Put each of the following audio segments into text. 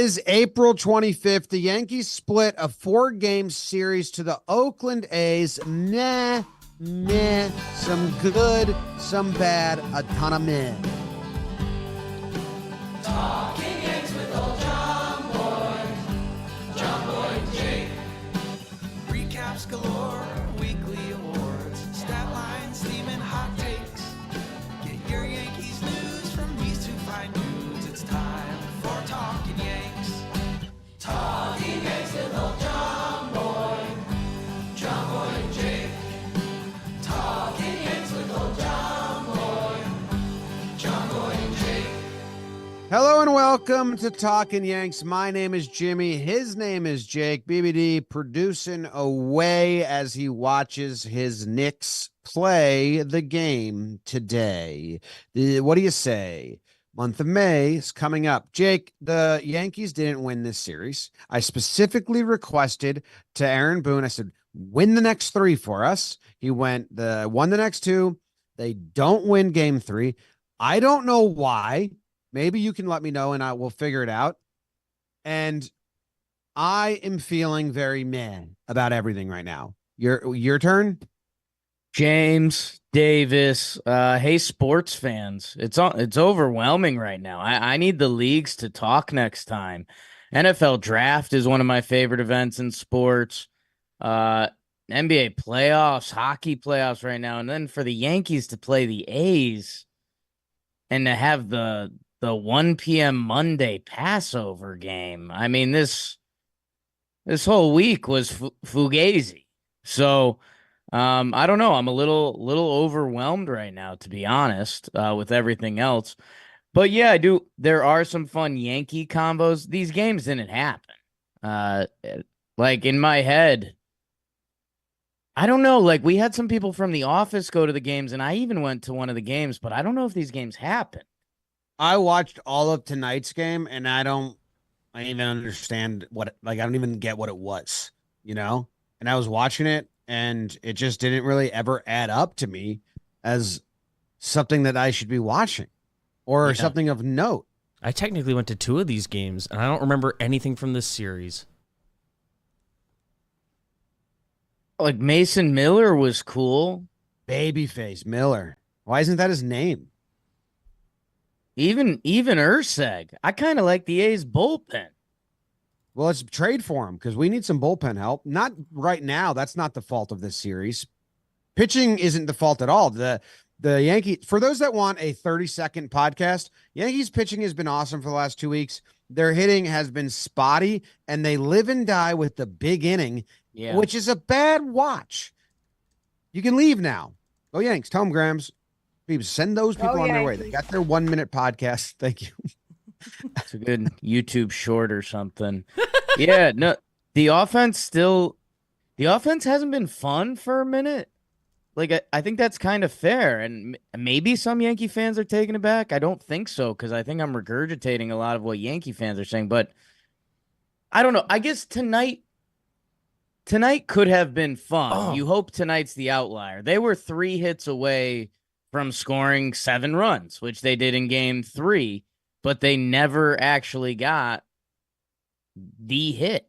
is April 25th. The Yankees split a 4-game series to the Oakland A's. Meh, meh, some good, some bad, a ton of meh. Talking Yanks with old John Boy and Jake. Recaps galore, weekly awards, stat lines, theme and hot takes. Get your Yankees news from these two fine dudes. It's time for Talkin' Yanks. Talking Yanks with old John Boy and Jake. Talking Yanks with old John Boy and Jake. Hello and welcome to Talkin' Yanks. My name is Jimmy. His name is Jake. BBD producing away as he watches his Knicks play the game today. What do you say? Month of May is coming up. Jake, the Yankees didn't win this series. I specifically requested to Aaron Boone, I said, win the next 3 for us. He won the next 2. They don't win game 3. I don't know why. Maybe you can let me know and I will figure it out. And I am feeling very meh about everything right now. Your turn. James Davis, hey sports fans, it's overwhelming right now. I need the leagues to talk next time. NFL draft is one of my favorite events in sports. NBA playoffs, hockey playoffs right now, and then for the Yankees to play the A's and to have the 1 p.m. Monday Passover game. I mean, this whole week was fugazi. So I don't know. I'm a little overwhelmed right now, to be honest, with everything else. But yeah, I do. There are some fun Yankee combos. These games didn't happen. Like in my head, I don't know. Like we had some people from the office go to the games, and I even went to one of the games, but I don't know if these games happen. I watched all of tonight's game and I even understand I don't even get what it was, And I was watching it and it just didn't really ever add up to me as something that I should be watching or something of note. I technically went to 2 of these games, and I don't remember anything from this series. Like Mason Miller was cool. Babyface Miller. Why isn't that his name? Even Urseg. I kind of like the A's bullpen. Well, let's trade for him because we need some bullpen help. Not right now. That's not the fault of this series. Pitching isn't the fault at all. The Yankees, for those that want a 30-second podcast, Yankees pitching has been awesome for the last 2 weeks. Their hitting has been spotty, and they live and die with the big inning, which is a bad watch. You can leave now. Go Yanks. Tell them, Grams. People, send those people on their way. They got their 1-minute podcast. Thank you. It's a good YouTube short or something. Yeah, no, the offense hasn't been fun for a minute. Like, I think that's kind of fair. And maybe some Yankee fans are taking it back. I don't think so, because I think I'm regurgitating a lot of what Yankee fans are saying. But I don't know. I guess tonight could have been fun. Oh. You hope tonight's the outlier. They were 3 hits away from scoring 7 runs, which they did in game 3, but they never actually got the hit.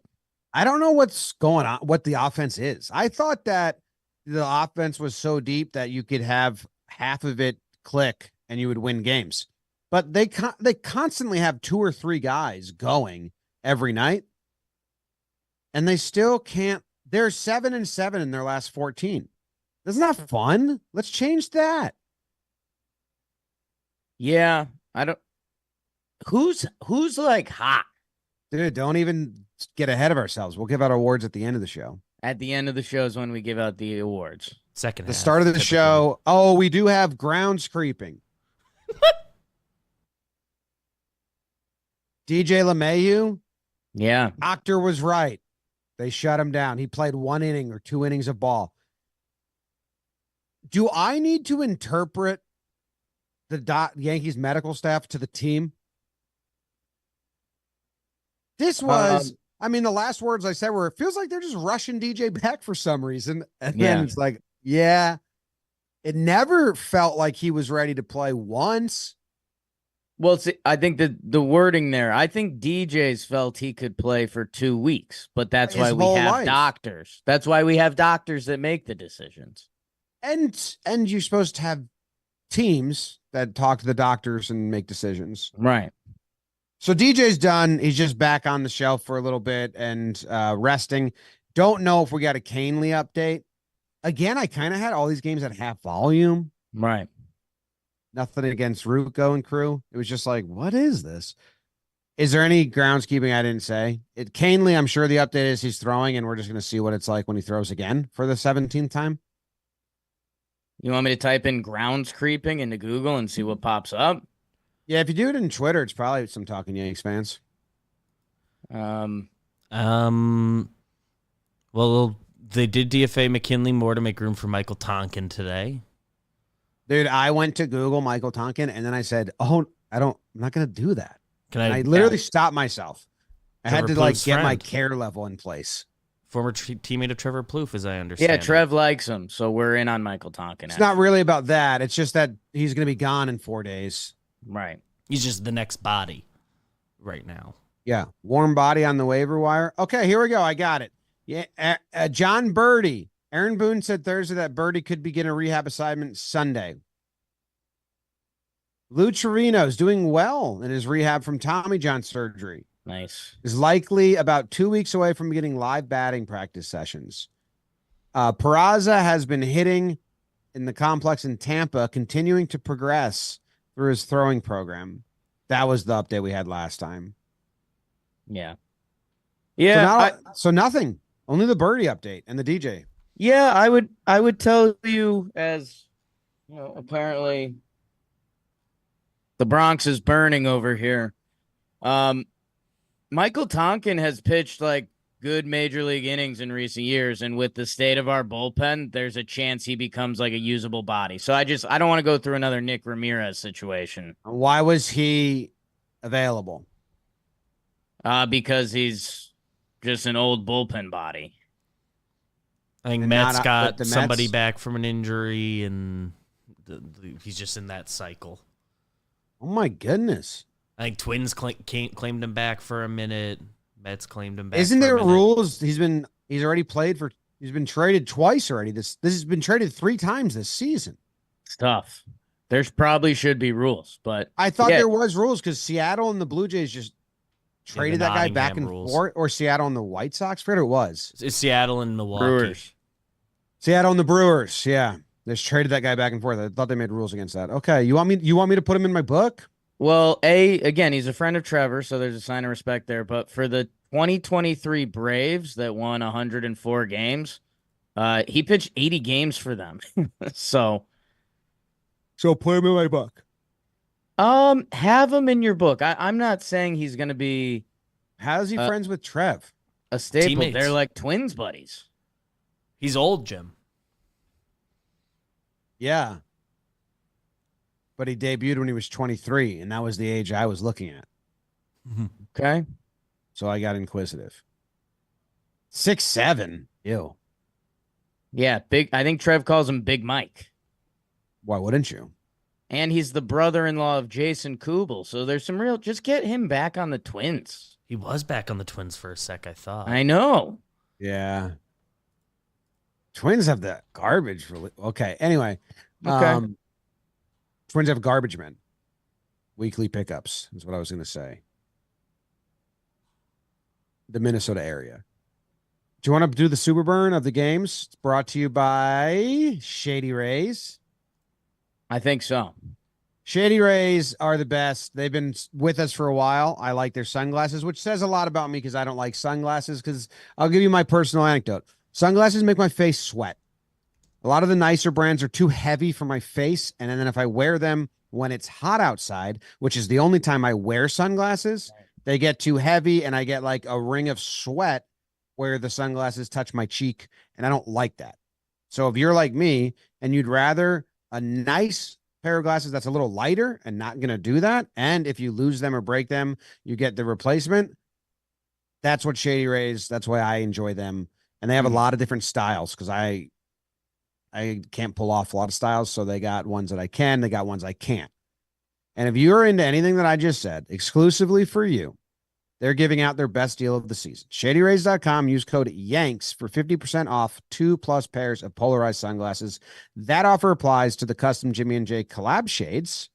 I don't know what's going on, what the offense is. I thought that the offense was so deep that you could have half of it click and you would win games. But they constantly have 2 or 3 guys going every night, and they still can't. They're 7-7 in their last 14. That's not fun. Let's change that. Yeah, I don't. Who's like hot? Dude, don't even get ahead of ourselves. We'll give out awards at the end of the show. At the end of the show is when we give out the awards. Second half. The start of the show. Oh, we do have grounds creeping. DJ LeMahieu. Yeah. Doctor was right. They shut him down. He played 1 inning or 2 innings of ball. Do I need to interpret the Yankees medical staff to the team? This was, the last words I said were, it feels like they're just rushing DJ back for some reason. And then it's like, it never felt like he was ready to play once. Well, see, I think the wording there, I think DJ's felt he could play for 2 weeks, but that's His why we whole have life. doctors. That's why we have doctors that make the decisions. And you're supposed to have teams that talk to the doctors and make decisions. Right. So DJ's done. He's just back on the shelf for a little bit and resting. Don't know if we got a Canely update. Again, I kind of had all these games at half volume. Right. Nothing against Ruco and crew. It was just like, what is this? Is there any groundskeeping I didn't say? Canely, I'm sure the update is he's throwing, and we're just going to see what it's like when he throws again for the 17th time. You want me to type in grounds creeping into Google and see what pops up? Yeah, if you do it in Twitter, it's probably some Talking Yanks fans. Um, Well, they did DFA McKinley Moore to make room for Michael Tonkin today. Dude, I went to Google Michael Tonkin, and then I said, "Oh, I'm not going to do that." I literally stopped myself. I had to get my care level in place. Former teammate of Trevor Plouffe, as I understand. Yeah, Trev likes him, so we're in on Michael Talkin. It's not really about that. It's just that he's going to be gone in 4 days. Right. He's just the next body right now. Yeah, warm body on the waiver wire. Okay, here we go. I got it. Yeah, John Birdie. Aaron Boone said Thursday that Birdie could begin a rehab assignment Sunday. Lou Trevino is doing well in his rehab from Tommy John surgery. Nice. Is likely about 2 weeks away from getting live batting practice sessions. Peraza has been hitting in the complex in Tampa, continuing to progress through his throwing program. That was the update we had last time. Yeah. Yeah. So nothing. Only the Birdie update and the DJ. Yeah, I would tell you, as you know, apparently the Bronx is burning over here. Michael Tonkin has pitched like good major league innings in recent years, and with the state of our bullpen, there's a chance he becomes like a usable body. So I don't want to go through another Nick Ramirez situation. Why was he available? Because he's just an old bullpen body. I think Matt's got somebody back from an injury, and he's just in that cycle. Oh, my goodness. I think Twins claimed him back for a minute. Mets claimed him back. Isn't there rules? He's been traded twice already. This has been traded 3 times this season. It's tough. There's probably should be rules, but I thought there was rules because Seattle and the Blue Jays just traded that guy back and forth, or Seattle and the White Sox. I forget who it was. It's Seattle and Milwaukee. Brewers. Seattle and the Brewers. Yeah, they just traded that guy back and forth. I thought they made rules against that. Okay, you want me to put him in my book? Well, again, he's a friend of Trevor, so there's a sign of respect there. But for the 2023 Braves that won 104 games, he pitched 80 games for them. So put him in my book. Have him in your book. I'm not saying he's going to be. How's he friends with Trev? A staple. Teammates. They're like twins buddies. He's old, Jim. Yeah. But he debuted when he was 23, and that was the age I was looking at. Okay. So I got inquisitive. 6'7". Ew. Yeah, big. I think Trev calls him Big Mike. Why wouldn't you? And he's the brother-in-law of Jason Kubel. So there's some real. Just get him back on the Twins. He was back on the Twins for a sec, I thought. I know. Yeah. Twins have that garbage. Okay. Anyway. Okay. Twins have garbage men. Weekly pickups is what I was going to say. The Minnesota area. Do you want to do the super burn of the games? It's brought to you by Shady Rays. I think so. Shady Rays are the best. They've been with us for a while. I like their sunglasses, which says a lot about me because I don't like sunglasses. Because I'll give you my personal anecdote. Sunglasses make my face sweat. A lot of the nicer brands are too heavy for my face. And then if I wear them when it's hot outside, which is the only time I wear sunglasses, they get too heavy and I get like a ring of sweat where the sunglasses touch my cheek. And I don't like that. So if you're like me and you'd rather a nice pair of glasses that's a little lighter and not going to do that, and if you lose them or break them, you get the replacement. That's what Shady Rays, that's why I enjoy them. And they have a lot of different styles because I can't pull off a lot of styles. So they got ones that I can, they got ones I can't. And if you're into anything that I just said, exclusively for you, they're giving out their best deal of the season. ShadyRays.com. Use code YANKS for 50% off 2+ pairs of polarized sunglasses. That offer applies to the custom Jimmy and Jay collab shades.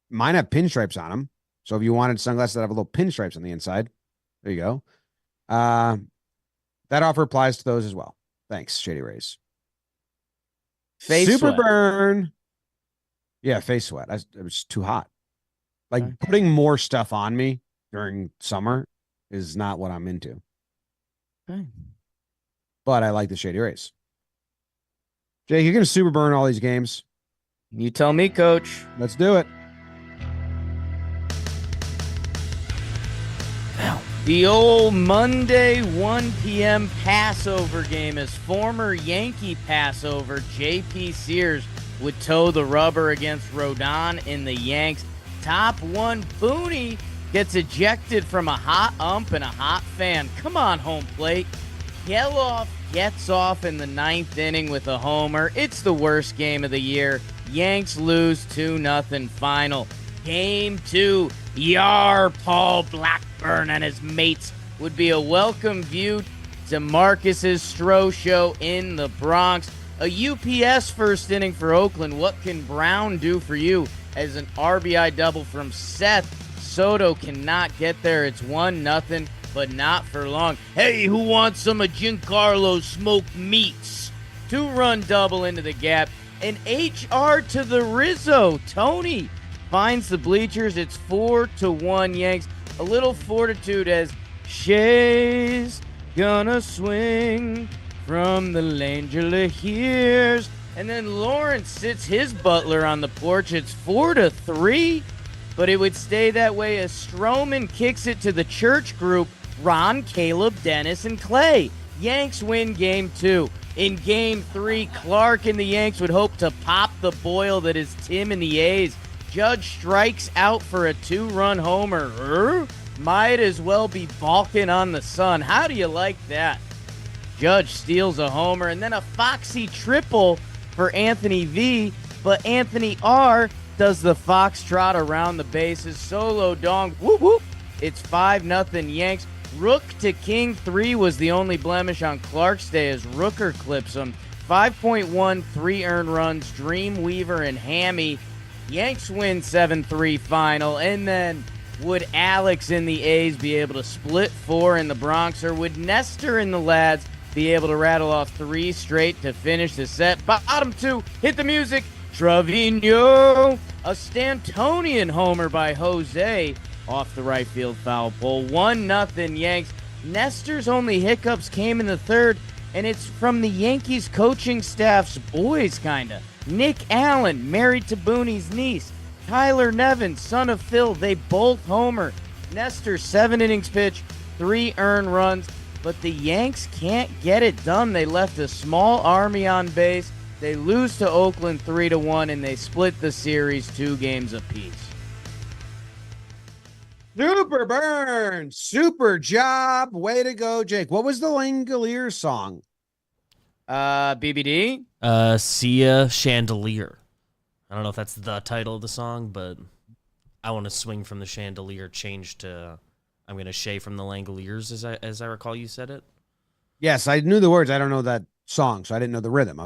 Mine have pinstripes on them. So if you wanted sunglasses that have a little pinstripes on the inside, there you go. That offer applies to those as well. Thanks, Shady Rays. Face Super sweat. burn. Yeah, face sweat. It was too hot. Like putting more stuff on me during summer is not what I'm into. Okay. But I like the Shady Rays. Jake, you're going to super burn all these games. You tell me, coach. Let's do it. The old Monday 1 p.m. Passover game, as former Yankee Passover J.P. Sears would toe the rubber against Rodon in the Yanks. Top one, Booney gets ejected from a hot ump and a hot fan. Come on, home plate. Geloff gets off in the 9th inning with a homer. It's the worst game of the year. Yanks lose 2-0 final. Game 2, Yar Paul Blackburn and his mates would be a welcome view to Marcus's Stro show in the Bronx. A UPS first inning for Oakland. What can Brown do for you? As an RBI double from Seth, Soto cannot get there. It's 1-0, but not for long. Hey, who wants some of Giancarlo's smoked meats? 2-run double into the gap. An HR to the Rizzo. Tony finds the bleachers. It's 4-1 Yanks. A little fortitude as Shay's gonna swing from the Langella hears. And then Lawrence sits his butler on the porch. It's 4-3, but it would stay that way as Stroman kicks it to the church group, Ron, Caleb, Dennis, and Clay. Yanks win game 2. In game 3, Clark and the Yanks would hope to pop the boil that is Tim and the A's. Judge strikes out for a 2-run homer. Might as well be balking on the sun. How do you like that? Judge steals a homer, and then a foxy triple for Anthony V, but Anthony R does the foxtrot around the bases. Solo dong, whoop whoop. It's 5-0 Yanks. Rook to King 3 was the only blemish on Clark's day as Rooker clips him. 5.1, 3 earned runs, Dreamweaver and Hammy. Yanks win 7-3 final, and then would Alex and the A's be able to split 4 in the Bronx, or would Nestor and the lads be able to rattle off 3 straight to finish the set? Bottom 2, hit the music. Trevino, a Stantonian homer by Jose off the right field foul pole. 1-0 Yanks. Nestor's only hiccups came in the 3rd, and it's from the Yankees coaching staff's boys, kinda. Nick Allen, married to Booney's niece. Tyler Nevin, son of Phil, they both homer. Nestor, 7 innings pitch, 3 earned runs, but the Yanks can't get it done. They left a small army on base. They lose to Oakland 3-1, and they split the series 2 games apiece. Super burn. Super job. Way to go, Jake. What was the Langolier song? BBD? Sia Chandelier. I don't know if that's the title of the song, but I want to swing from the chandelier, change to I'm going to shay from the Langoliers, as I recall you said it. Yes, I knew the words. I don't know that song, so I didn't know the rhythm.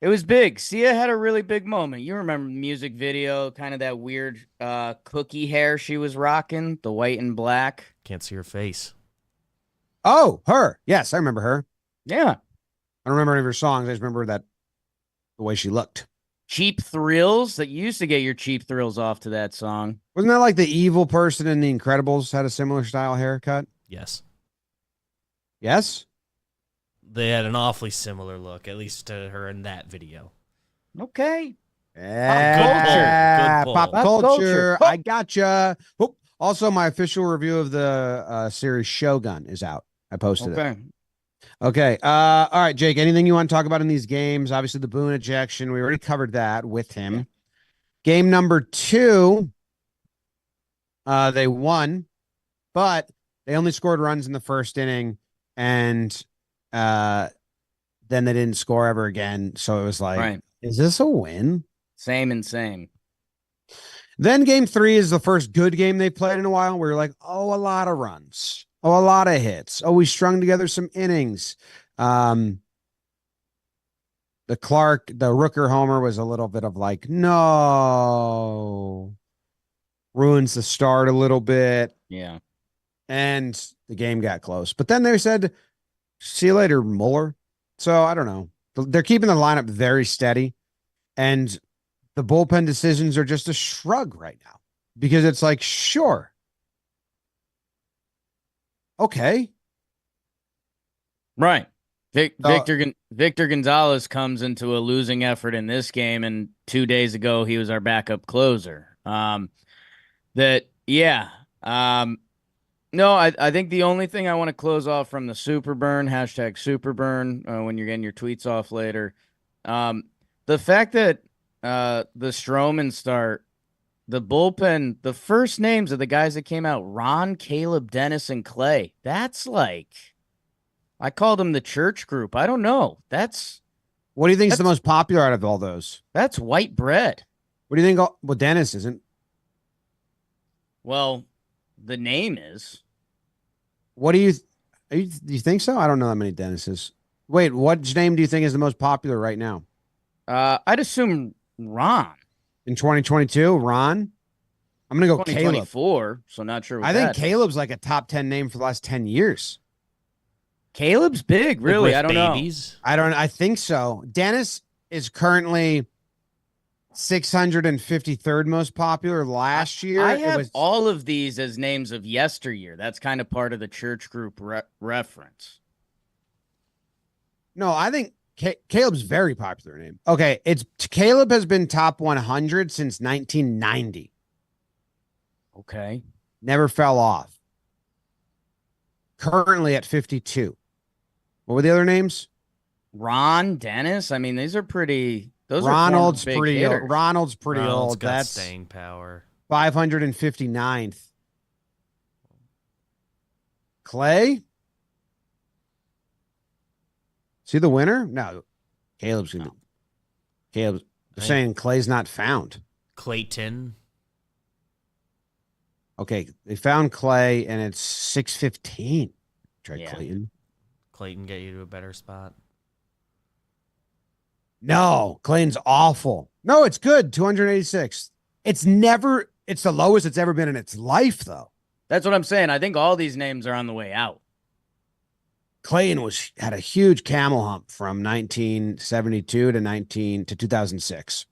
It was big. Sia had a really big moment. You remember the music video, kind of that weird cookie hair she was rocking, the white and black. Can't see her face. Oh, her. Yes, I remember her. Yeah. I don't remember any of her songs. I just remember the way she looked. Cheap Thrills, that you used to get your cheap thrills off to that song. Wasn't that like the evil person in The Incredibles had a similar style haircut? Yes. Yes? They had an awfully similar look, at least to her in that video. Okay. Yeah. Good pull. Pop Pop culture. culture. I gotcha. Oh, also, my official review of the series Shogun is out. I posted it. Okay. All right, Jake, anything you want to talk about in these games? Obviously, the Boone ejection. We already covered that with him. Yeah. Game number 2, they won, but they only scored runs in the 1st inning, and then they didn't score ever again. So it was like, Is this a win? Same and same. Then game 3 is the first good game they played in a while. Where you're like, oh, a lot of runs. Oh, a lot of hits. Oh, we strung together some innings. The Rooker homer was a little bit of like, no. Ruins the start a little bit. Yeah. And the game got close. But then they said, see you later, Mueller. So I don't know. They're keeping the lineup very steady. And the bullpen decisions are just a shrug right now because it's like, sure. Okay. Right. Victor Gonzalez comes into a losing effort in this game, and 2 days ago he was our backup closer. No, I think the only thing I want to close off from the super burn, hashtag super burn, when you're getting your tweets off later, the fact that the Stroman start, the bullpen, the first names of the guys that came out, Ron, Caleb, Dennis, and Clay. That's like, I called them the church group. I don't know. What do you think is the most popular out of all those? That's white bread. What do you think? Well, Dennis isn't. Well, the name is. What do you think so? I don't know that many Dennises. Wait, what name do you think is the most popular right now? I'd assume Ron. In 2022, Ron? I'm going to go Caleb. 2024, so not sure what I think Caleb's like a top 10 name for the last 10 years. Caleb's big, really. I don't know. I think so. Dennis is currently 653rd most popular last year. I have all of these as names of yesteryear. That's kind of part of the church group reference. No, I think Caleb's very popular name. Okay, Caleb has been top 100 since 1990. Okay. Never fell off. Currently at 52. What were the other names? Ron, Dennis. I mean, these are pretty. Those Ronald's are pretty old. Ronald's pretty old. Got That's staying power. 559th. Clay? See the winner? No. Caleb's gonna. Caleb's saying Clay's not found. Clayton. Okay, they found Clay, and it's 615. Try Clayton. Clayton get you to a better spot. No, Clayton's awful. No, it's good. 286. It's the lowest it's ever been in its life, though. That's what I'm saying. I think all these names are on the way out. Clayton had a huge camel hump from 1972 to 2006.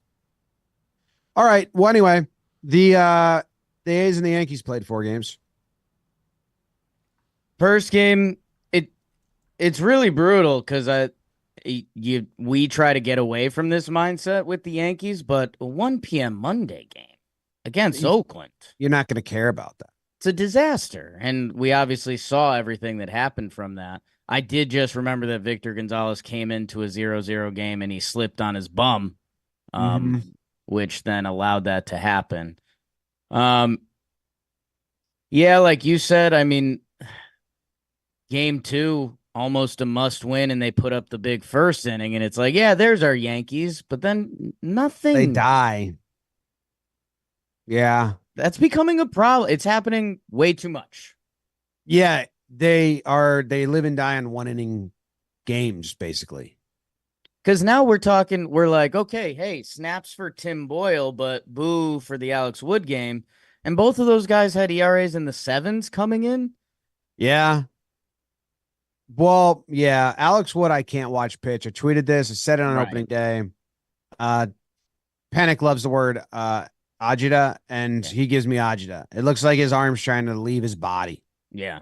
All right. Well, anyway, the A's and the Yankees played 4 games. First game, it's really brutal because we try to get away from this mindset with the Yankees, but a 1 p.m. Monday game against Oakland. You're not going to care about that. It's a disaster, and we obviously saw everything that happened from that. I did just remember that Victor Gonzalez came into a 0-0 game and he slipped on his bum, which then allowed that to happen. Yeah, like you said, I mean, game 2, almost a must win, and they put up the big first inning, and it's like, yeah, there's our Yankees, but then nothing. They die. Yeah. That's becoming a problem. It's happening way too much. Yeah, they live and die on 1 inning games, basically. Because now we're like, okay, hey, snaps for Tim Boyle, but boo for the Alex Wood game. And both of those guys had ERAs in the 7s coming in. Yeah. Well, yeah, Alex Wood, I can't watch pitch. I tweeted this. I said it on opening day. Panic loves the word agita, and he gives me agita. It looks like his arm's trying to leave his body. Yeah.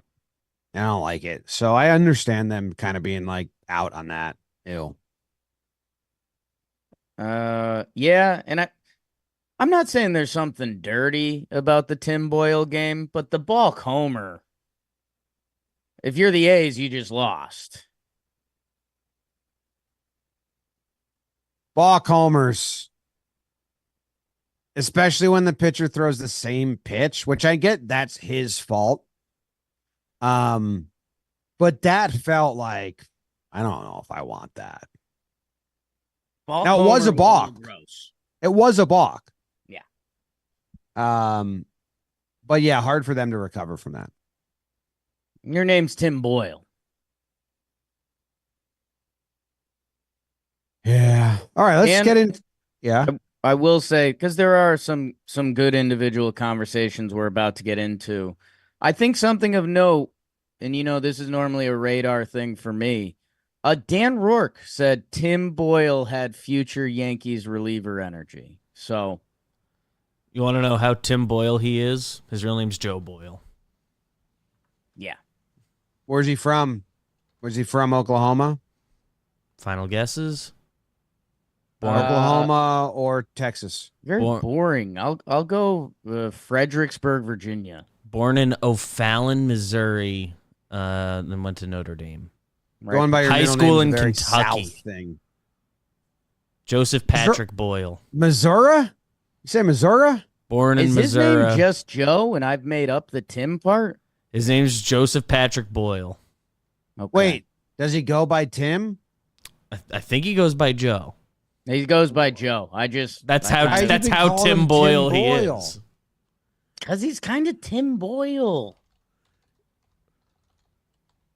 I don't like it. So I understand them kind of being like out on that. Ew. Yeah, and I'm not saying there's something dirty about the Tim Boyle game, but the Balk homer, if you're the A's, you just lost. Balk homers, especially when the pitcher throws the same pitch, which I get that's his fault. But that felt like, I don't know if I want that. Balk now, it was a balk. Gross. It was a balk. Yeah. But yeah, hard for them to recover from that. Your name's Tim Boyle. Yeah. All right, let's get in. Yeah. I will say, because there are some good individual conversations we're about to get into. I think something of note, and this is normally a radar thing for me. Dan Rourke said Tim Boyle had future Yankees reliever energy. So, You want to know how Tim Boyle he is? His real name's Joe Boyle. yeah. Where's he from? Was he from Oklahoma? Final guesses? Oklahoma or Texas? Very boring. I'll go Fredericksburg, Virginia. Born in O'Fallon, Missouri, then went to Notre Dame. Right. Going by your high middle school in very Kentucky. South thing. Joseph Patrick Boyle. Missouri? You say Missouri? Born in Is Missouri. his name just Joe and I've made up the Tim part? His name's Joseph Patrick Boyle. Okay. Wait, does he go by Tim? I think he goes by Joe. He goes by Joe. That's how Tim Boyle he is. Because he's kind of Tim Boyle.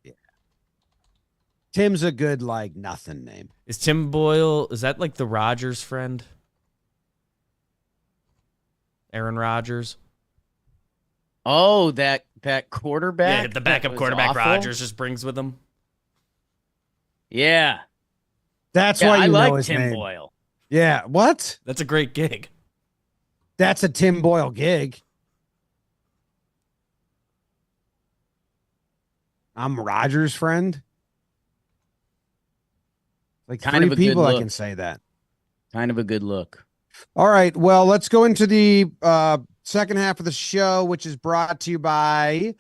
Yeah. Tim's a good, nothing name. Is Tim Boyle, is that like the Rodgers friend? Aaron Rodgers? Oh, that quarterback? Yeah, the backup quarterback Rodgers just brings with him. Yeah. That's why I you like know his Tim name. Boyle. Yeah, what? That's a great gig. That's a Tim Boyle gig. I'm Roger's friend. Kind three of a people good I look. can say that. Kind of a good look. All right, well, let's go into the second half of the show, which is brought to you by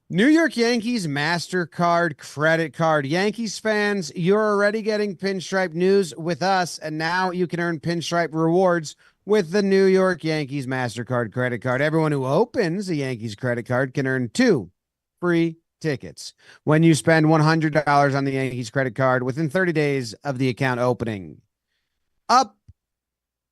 New York Yankees MasterCard credit card. Yankees fans, you're already getting Pinstripe news with us, and now you can earn Pinstripe rewards with the New York Yankees MasterCard credit card. Everyone who opens a Yankees credit card can earn 2 free tickets when you spend $100 on the Yankees credit card within 30 days of the account opening, up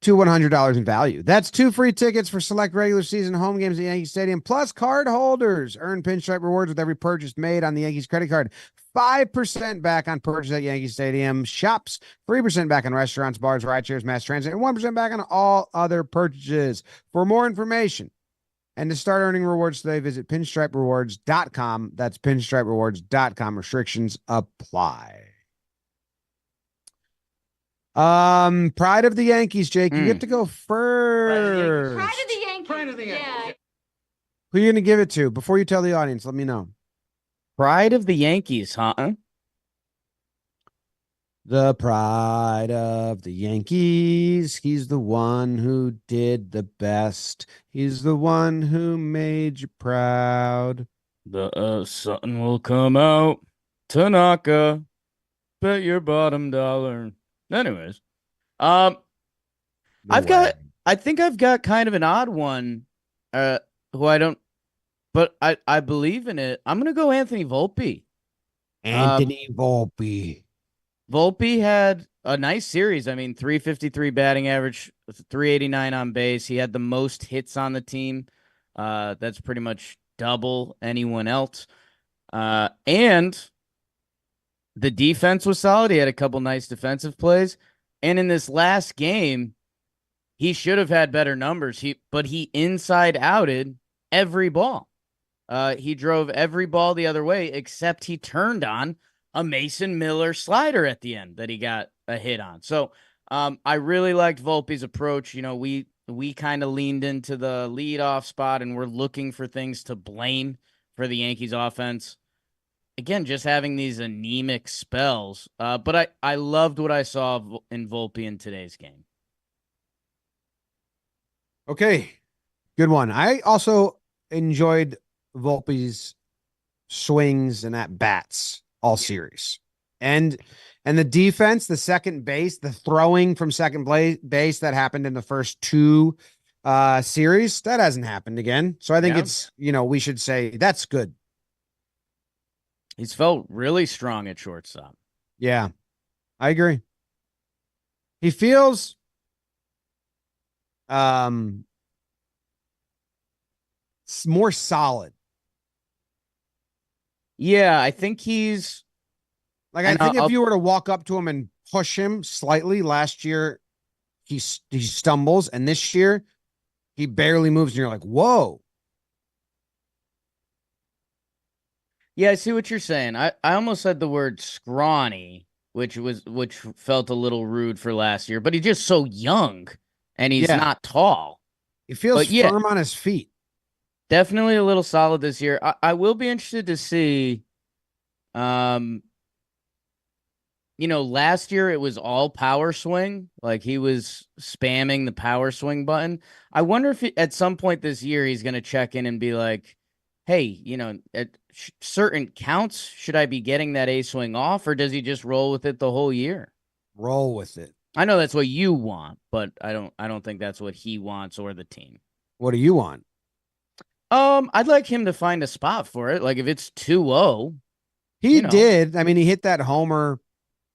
to $100 in value. That's 2 free tickets for select regular season home games at Yankee Stadium. Plus, card holders earn Pinstripe rewards with every purchase made on the Yankees credit card. 5% back on purchase at Yankee Stadium shops, 3% back on restaurants, bars, ride shares, mass transit, and 1% back on all other purchases. For more information and to start earning rewards today, visit pinstriperewards.com. That's pinstriperewards.com. Restrictions apply. Pride of the Yankees, Jake. You get to go first. Pride of the Yankees. Pride of the Yankees. Yeah. Who are you going to give it to? Before you tell the audience, let me know. Pride of the Yankees, huh? The pride of the Yankees. He's the one who did the best. He's the one who made you proud. The sun will come out. Tanaka. Bet your bottom dollar. Anyways, I think I've got kind of an odd one, who I don't, but I believe in it. I'm going to go Anthony Volpe. Anthony Volpe. Volpe had a nice series. I mean, 353 batting average, 389 on base. He had the most hits on the team. That's pretty much double anyone else. And the defense was solid. He had a couple nice defensive plays. And in this last game, he should have had better numbers. But he inside outed every ball. He drove every ball the other way, except he turned on a Mason Miller slider at the end that he got a hit on. So I really liked Volpe's approach. You know, we kind of leaned into the leadoff spot, and we're looking for things to blame for the Yankees offense. Again, just having these anemic spells. But I loved what I saw in Volpe in today's game. Okay, good one. I also enjoyed Volpe's swings and at bats all series. And the defense, the second base, the throwing from second base that happened in the first 2 series, that hasn't happened again. So I think it's, we should say that's good. He's felt really strong at shortstop. Yeah, I agree. He feels more solid. Yeah, I think he's Like, I and think if you were to walk up to him and push him slightly last year, he stumbles, and this year he barely moves, and you're like, whoa. Yeah, I see what you're saying. I almost said the word scrawny, which felt a little rude for last year, but he's just so young and he's Yeah. not tall. He feels But yeah, firm on his feet. definitely a little solid this year. I will be interested to see um last year it was all power swing. Like he was spamming the power swing button. I wonder if at some point this year he's going to check in and be like, hey, at certain counts, should I be getting that A swing off, or does he just roll with it the whole year? Roll with it. I know that's what you want, but I don't think that's what he wants or the team. What do you want? I'd like him to find a spot for it. Like if it's 2-0. He did. I mean, he hit that homer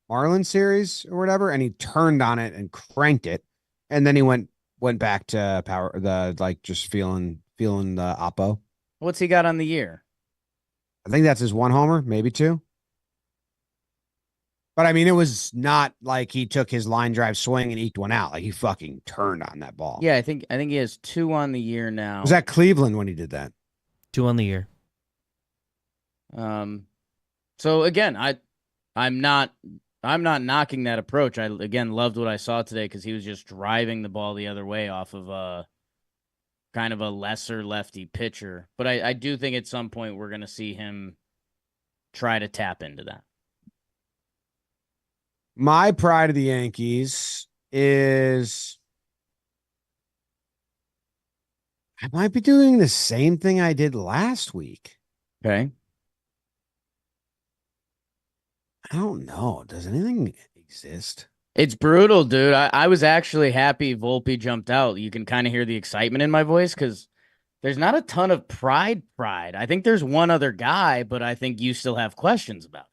Marlin series or whatever, and he turned on it and cranked it, and then he went back to power, just feeling the oppo. What's he got on the year? I think that's his one homer, maybe two. But I mean, it was not like he took his line drive swing and eked one out. Like he fucking turned on that ball. Yeah, I think he has 2 on the year now. Was that Cleveland when he did that? 2 on the year. So again, I'm not knocking that approach. I again loved what I saw today because he was just driving the ball the other way off of a kind of a lesser lefty pitcher. But I do think at some point we're going to see him try to tap into that. My pride of the Yankees is I might be doing the same thing I did last week. Okay. I don't know. Does anything exist? It's brutal, dude. I was actually happy Volpe jumped out. You can kind of hear the excitement in my voice because there's not a ton of pride. I think there's one other guy, but I think you still have questions about it.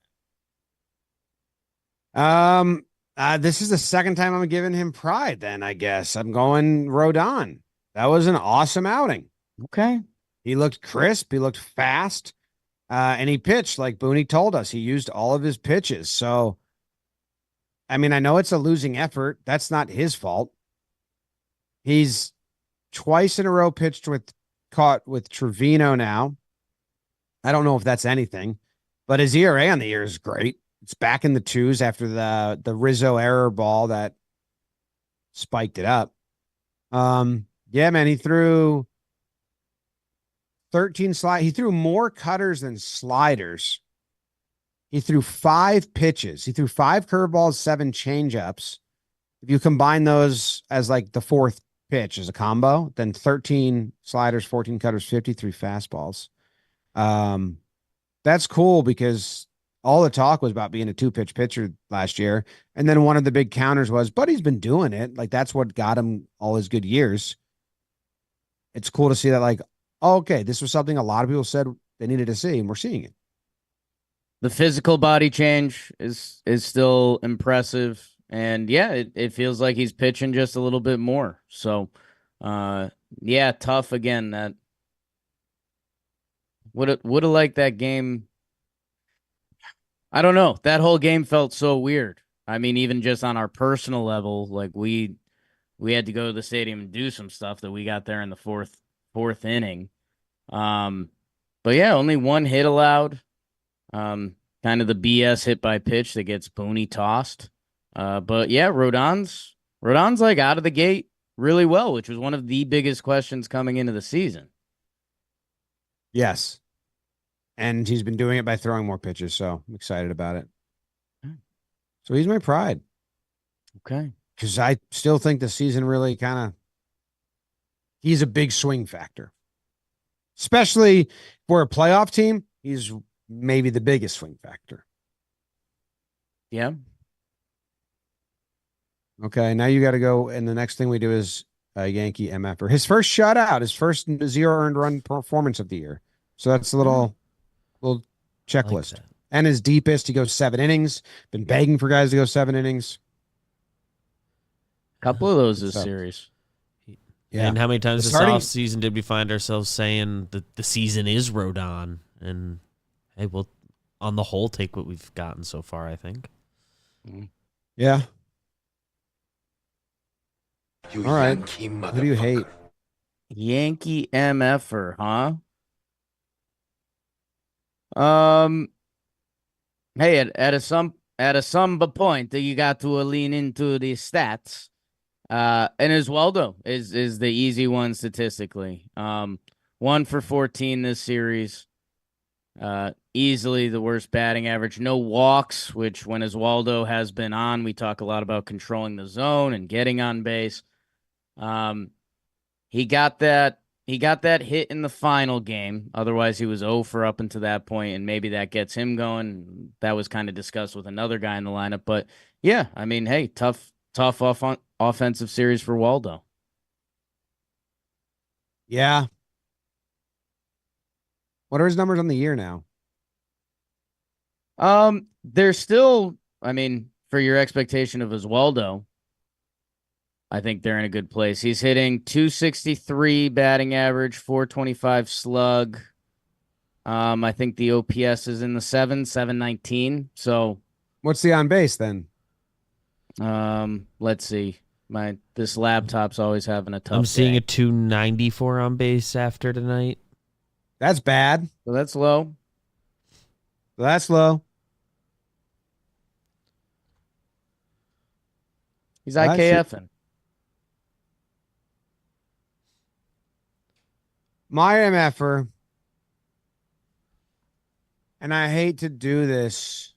This is the second time I'm giving him pride, then I guess. I'm going Rodon. That was an awesome outing. Okay. He looked crisp, he looked fast, and he pitched like Booney told us. He used all of his pitches. So, I mean, I know it's a losing effort. That's not his fault. He's twice in a row caught with Trevino now. I don't know if that's anything, but his ERA on the year is great. It's back in the 2s after the Rizzo error ball that spiked it up. Yeah, man, he threw 13 slide. He threw more cutters than sliders. He threw 5 pitches. He threw 5 curveballs, 7 changeups. If you combine those as like the 4th pitch as a combo, then 13 sliders, 14 cutters, 53 fastballs. That's cool because all the talk was about being a 2-pitch pitcher last year. And then one of the big counters was, but he's been doing it. Like that's what got him all his good years. It's cool to see that like, oh, okay, this was something a lot of people said they needed to see, and we're seeing it. The physical body change is still impressive. And yeah, it feels like he's pitching just a little bit more. So yeah, tough again. That would have liked that game. I don't know. That whole game felt so weird. I mean, even just on our personal level, like we had to go to the stadium and do some stuff that we got there in the fourth inning. But yeah, only 1 hit allowed. Kind of the BS hit by pitch that gets Booney tossed. But yeah, Rodon's like out of the gate really well, which was one of the biggest questions coming into the season. Yes. And he's been doing it by throwing more pitches, so I'm excited about it. So he's my pride. Okay. Because I still think the season really he's a big swing factor. Especially for a playoff team, he's maybe the biggest swing factor. Yeah. Okay, now you got to go, and the next thing we do is Yankee MFer. His first shutout, his first 0 earned run performance of the year. So that's a little checklist. Like and his deepest, he goes 7 innings. Been begging for guys to go 7 innings. A couple of those this series. Yeah. And how many times The this offseason did we find ourselves saying that the season is Rodon? And hey, we'll, on the whole, take what we've gotten so far, I think. Yeah. You All right. Yankee motherfucker. Who do you hate? Yankee MFer, huh? Hey, at a some point that you got to lean into the stats. And Oswaldo is the easy one statistically. 1 for 14 this series. Easily the worst batting average. No walks, which when Oswaldo has been on, we talk a lot about controlling the zone and getting on base. He got that hit in the final game. Otherwise, he was 0 for up until that point, and maybe that gets him going. That was kind of discussed with another guy in the lineup. But yeah, I mean, hey, tough offensive series for Waldo. Yeah. What are his numbers on the year now? They're still, I mean, for your expectation of Oswaldo, I think they're in a good place. He's hitting 263 batting average, 425 slug. I think the OPS is in the 719. So What's the on base then? let's see. This laptop's always having a tough I'm seeing day. a 294 on base after tonight. That's bad. So that's low. That's low. He's That's IKFing. My MFer, and I hate to do this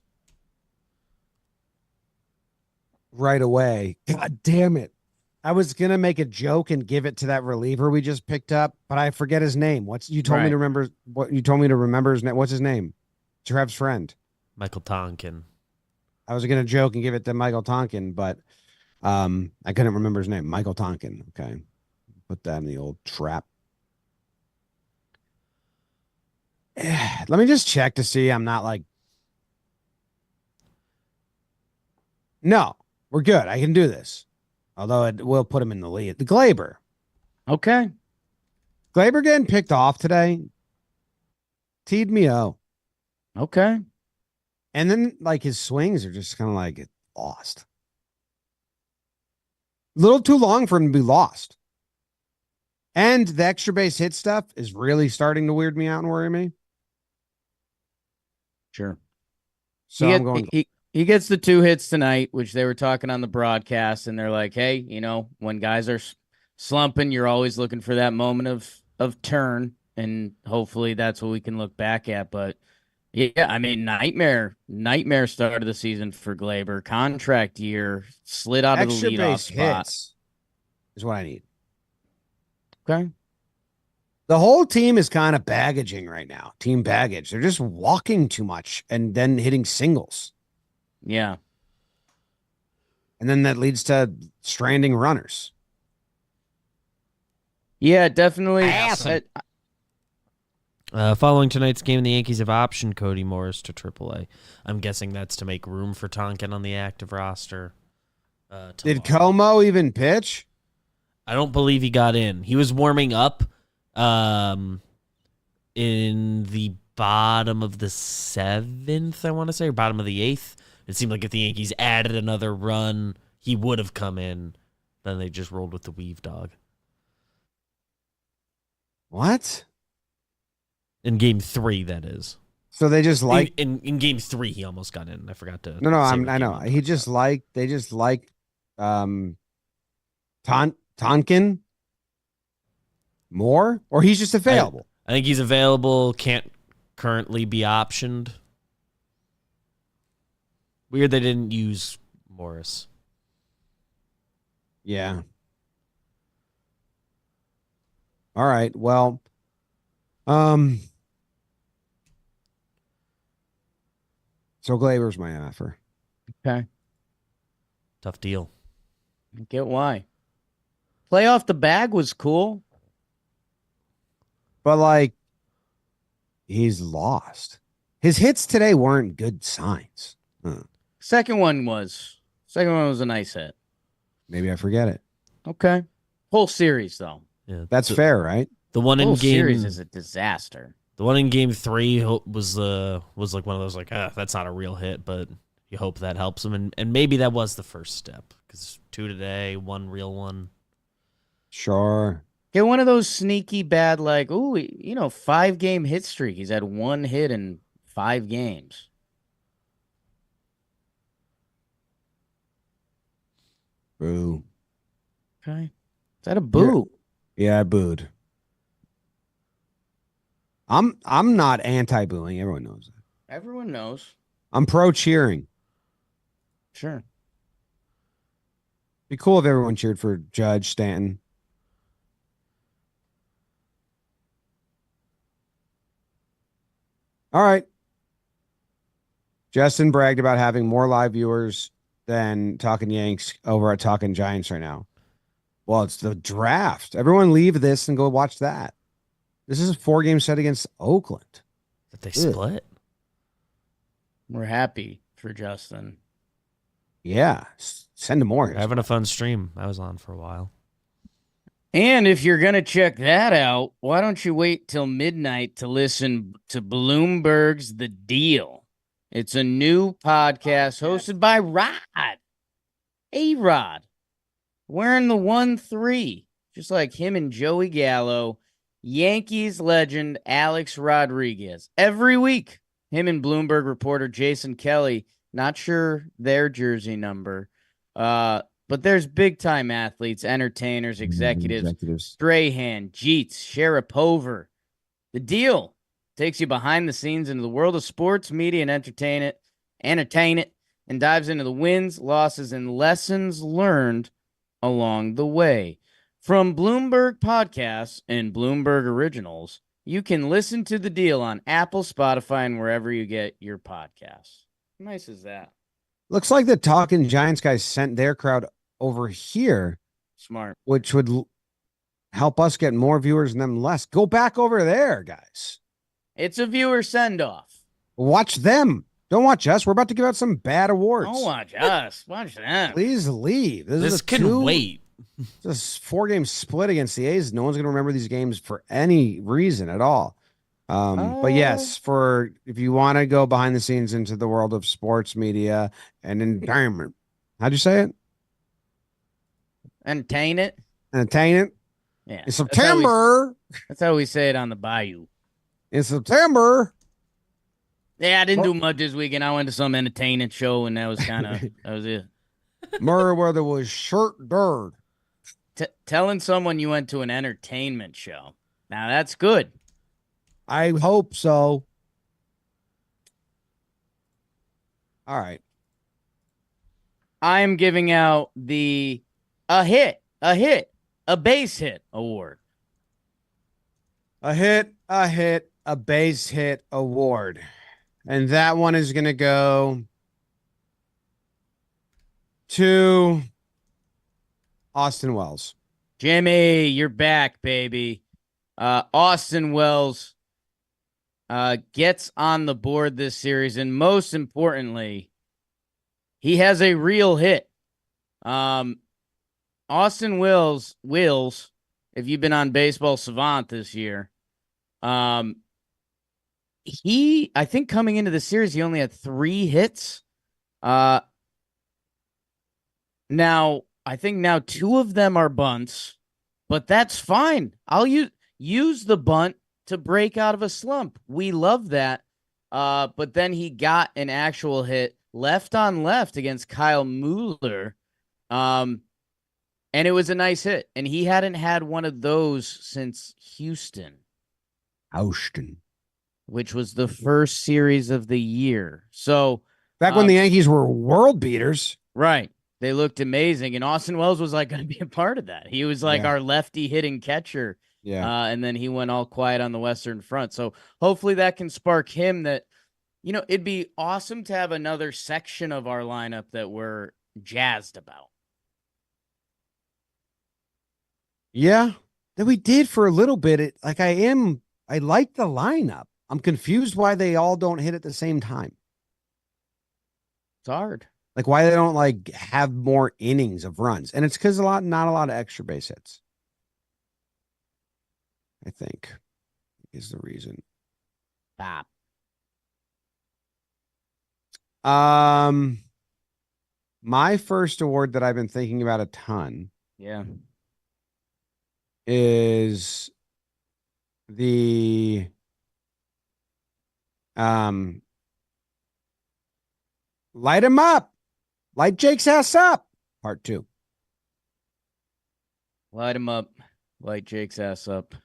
right away. God damn it. I was going to make a joke and give it to that reliever we just picked up, but I forget his name. You told me to remember his name. What's his name? Trev's friend. Michael Tonkin. I was going to joke and give it to Michael Tonkin, but I couldn't remember his name. Michael Tonkin. Okay. Put that in the old trap. Let me just check to see I'm not like. No, we're good. I can do this. Although it will put him in the lead. The Glaber. Okay. Glaber getting picked off today. Teed me out. Okay. And then like his swings are just kind of like lost. A little too long for him to be lost. And the extra base hit stuff is really starting to weird me out and worry me. Sure. So I'm going. He gets the 2 hits tonight, which they were talking on the broadcast, and they're like, hey, you know, when guys are slumping, you're always looking for that moment of turn, and hopefully that's what we can look back at. But yeah, I mean, nightmare start of the season for Glaber. Contract year, slid out Extra of the leadoff base spot. hits is what I need. Okay. The whole team is kind of baggaging right now. Team baggage. They're just walking too much and then hitting singles. Yeah. And then that leads to stranding runners. Yeah, definitely. Following tonight's game, the Yankees have optioned Cody Morris to AAA. I'm guessing that's to make room for Tonkin on the active roster. Did Como even pitch? I don't believe he got in. He was warming up in the bottom of the 7th, I want to say, or bottom of the 8th. It seemed like if the Yankees added another run, he would have come in. Then they just rolled with the weave dog. What? In game 3, that is. So they just like in game 3, he almost got in. I forgot to. No, I know. They just like Tonkin more, or he's just available. I think he's available. Can't currently be optioned. Weird they didn't use Morris. Yeah. All right. Well, so Glaber's my offer. Okay. Tough deal. I get why. Play off the bag was cool. But like he's lost. His hits today weren't good signs. Second one was a nice hit. Maybe I forget it. Okay. Whole series though. Yeah, That's fair, right? The one The in whole game series is a disaster. The one in game 3 was like one of those that's not a real hit, but you hope that helps him, and maybe that was the first step because 2 today, 1 real one. Sure. Get one of those sneaky bad 5-game hit streak. He's had 1 hit in 5 games. Boo. Okay, is that a boo? Yeah, I booed. I'm not anti-booing. Everyone knows that. Everyone knows. I'm pro cheering. Sure. Be cool if everyone cheered for Judge Stanton. All right. Justin bragged about having more live viewers than Talking Yanks over at Talking Giants right now. Well, it's the draft. Everyone leave this and go watch that. This is a 4-game set against Oakland. That they split? We're happy for Justin. Yeah. Send him more. We're having a fun stream. I was on for a while. And if you're going to check that out, why don't you wait till midnight to listen to Bloomberg's The Deal? It's a new podcast hosted by Rod. A-Rod. Wearing the 1-3. Just like him and Joey Gallo. Yankees legend Alex Rodriguez. Every week, him and Bloomberg reporter Jason Kelly, not sure their jersey number, but there's big-time athletes, entertainers, executives. Strahan, Jeets, Sharapova. The Deal takes you behind the scenes into the world of sports, media, and entertain it, and dives into the wins, losses, and lessons learned along the way. From Bloomberg Podcasts and Bloomberg Originals, you can listen to The Deal on Apple, Spotify, and wherever you get your podcasts. How nice is that? Looks like the Talking Giants guys sent their crowd over here. Smart. Which would help us get more viewers and them less. Go back over there, guys. It's a viewer send-off. Watch them. Don't watch us. We're about to give out some bad awards. Don't watch us. Watch them. Please leave. This can wait. This 4-game split against the A's. No one's going to remember these games for any reason at all. But yes, if you want to go behind the scenes into the world of sports media and entertainment, how'd you say it? Entertain it. Entertain it. Yeah. In September. That's how we say it on the Bayou. In September. Yeah, I didn't do much this weekend. I went to some entertainment show, and that was that was it. Meriwether was short dirt. Telling someone you went to an entertainment show. Now, that's good. I hope so. All right. I am giving out a base hit award. A base hit award. And that one is going to go to Austin Wells. Jimmy, you're back, baby. Austin Wells gets on the board this series, and most importantly, he has a real hit. Austin Wills, if you've been on Baseball Savant this year, I think coming into the series, he only had 3 hits. Now, I think now 2 of them are bunts, but that's fine. I'll use the bunt to break out of a slump. We love that. But then he got an actual hit left on left against Kyle Mueller. And it was a nice hit. And he hadn't had one of those since Houston. Which was the first series of the year. So back when the Yankees were world beaters. Right. They looked amazing. And Austin Wells was like going to be a part of that. He was like our lefty hitting catcher. Yeah. And then he went all quiet on the Western Front. So hopefully that can spark him that, it'd be awesome to have another section of our lineup that we're jazzed about. Yeah. That we did for a little bit. I like the lineup. I'm confused why they all don't hit at the same time. It's hard. Like why they don't have more innings of runs. And it's because not a lot of extra base hits. I think is the reason. Stop. My first award that I've been thinking about a ton Yeah. is the light him up, light Jake's ass up, part 2. Light him up. Light Jake's ass up.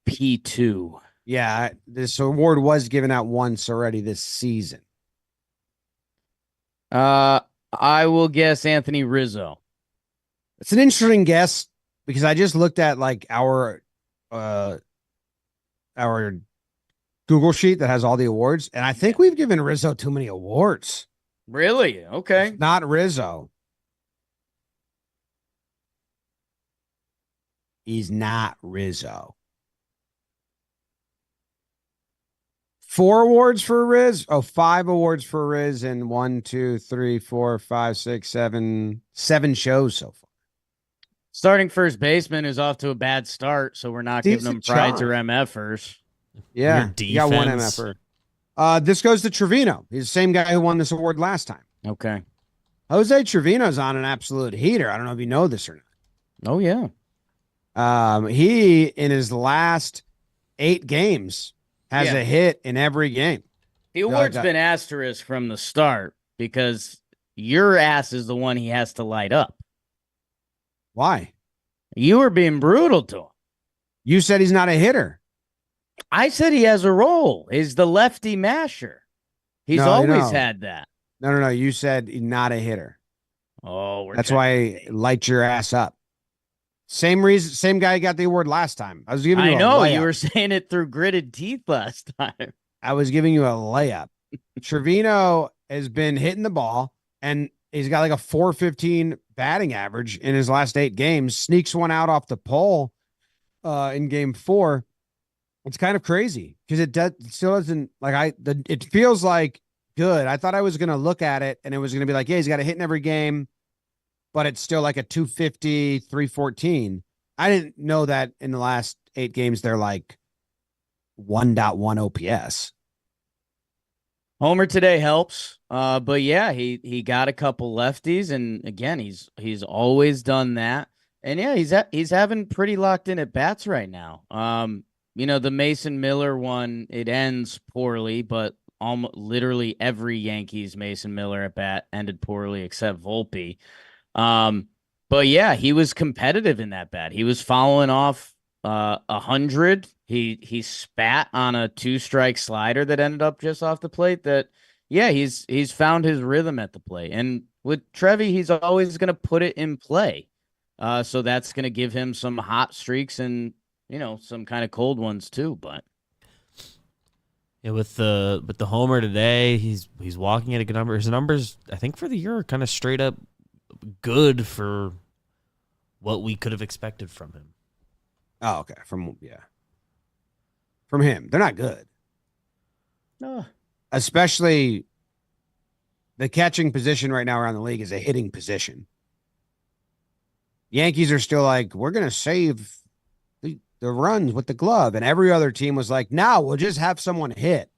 P2. Yeah, this award was given out once already this season. I will guess Anthony Rizzo. It's an interesting guess because I just looked at like our Google sheet that has all the awards, and I think we've given Rizzo too many awards. Really? Okay. It's not Rizzo. He's not Rizzo. 4 awards for Riz. Oh, 5 awards for Riz, and 1, 2, 3, 4, 5, 6, 7 shows so far. Starting first baseman is off to a bad start, so we're not giving him prides or MFers. Yeah, you got 1 MFer. This goes to Trevino. He's the same guy who won this award last time. Okay. Jose Trevino's on an absolute heater. I don't know if you know this or not. Oh, yeah. He, in his last 8 games, has a hit in every game. The award's been asterisk from the start because your ass is the one he has to light up. Why? You were being brutal to him. You said he's not a hitter. I said he has a role. He's the lefty masher. He's always had that. No. You said he's not a hitter. Oh, that's why I light your ass up. Same reason, same guy got the award last time. I was giving you a layup. You were saying it through gritted teeth last time. I was giving you a layup. Trevino has been hitting the ball, and he's got like a 415 batting average in his last 8 games. Sneaks one out off the pole in game 4. It's kind of crazy because it still doesn't it feels like good. I thought I was going to look at it and it was going to be like, yeah, he's got a hit in every game, but it's still like a 250, 314. I didn't know that in the last 8 games, they're like 1.1 OPS. Homer today helps. But yeah, he got a couple lefties, and again, he's always done that. And yeah, he's having pretty locked in at bats right now. The Mason Miller one, it ends poorly, but almost literally every Yankees Mason Miller at bat ended poorly except Volpe. But yeah, he was competitive in that bat. He was following off 100. He spat on a 2-strike slider that ended up just off the plate. He's found his rhythm at the plate. And with Trevi, he's always going to put it in play. So that's going to give him some hot streaks and some kind of cold ones too. But yeah, with the homer today, he's walking at a good number. His numbers, I think, for the year are kind of straight up good for what we could have expected from him. Oh, okay. From him, they're not good. No, especially the catching position right now around the league is a hitting position. Yankees are still like, we're going to save the runs with the glove. And every other team was like, no, we'll just have someone hit.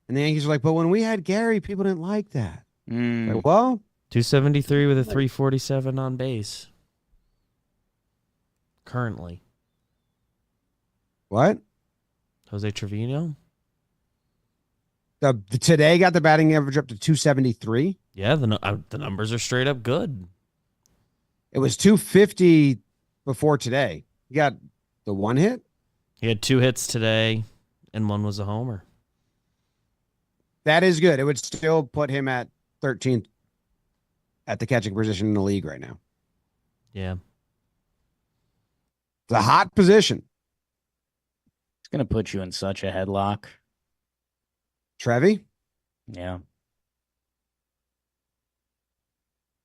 And the Yankees are like, but when we had Gary, people didn't like that. Like, well, 273 with a 347 on base. Currently. What? Jose Trevino? The today got the batting average up to 273. Yeah, the numbers are straight up good. It was 250 before today. He got the 1 hit. He had 2 hits today, and 1 was a homer. That is good. It would still put him at 13th at the catching position in the league right now. Yeah. It's a hot position. It's going to put you in such a headlock. Trevi? Yeah.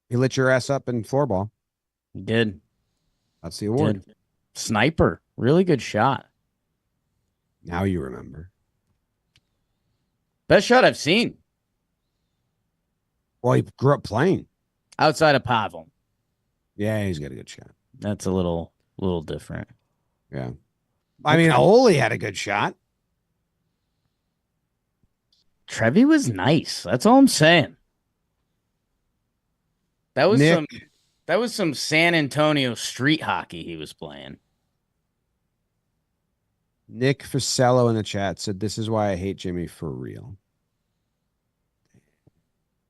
He lit your ass up in floorball. He did. That's the award. Sniper. Really good shot. Now you remember. Best shot I've seen. Well, he grew up playing. Outside of Pavel. Yeah, he's got a good shot. That's a little different. Yeah. I mean, Oli had a good shot. Trevi was nice. That's all I'm saying. That was Nick, some San Antonio street hockey he was playing. Nick Fusello in the chat said, "This is why I hate Jimmy for real."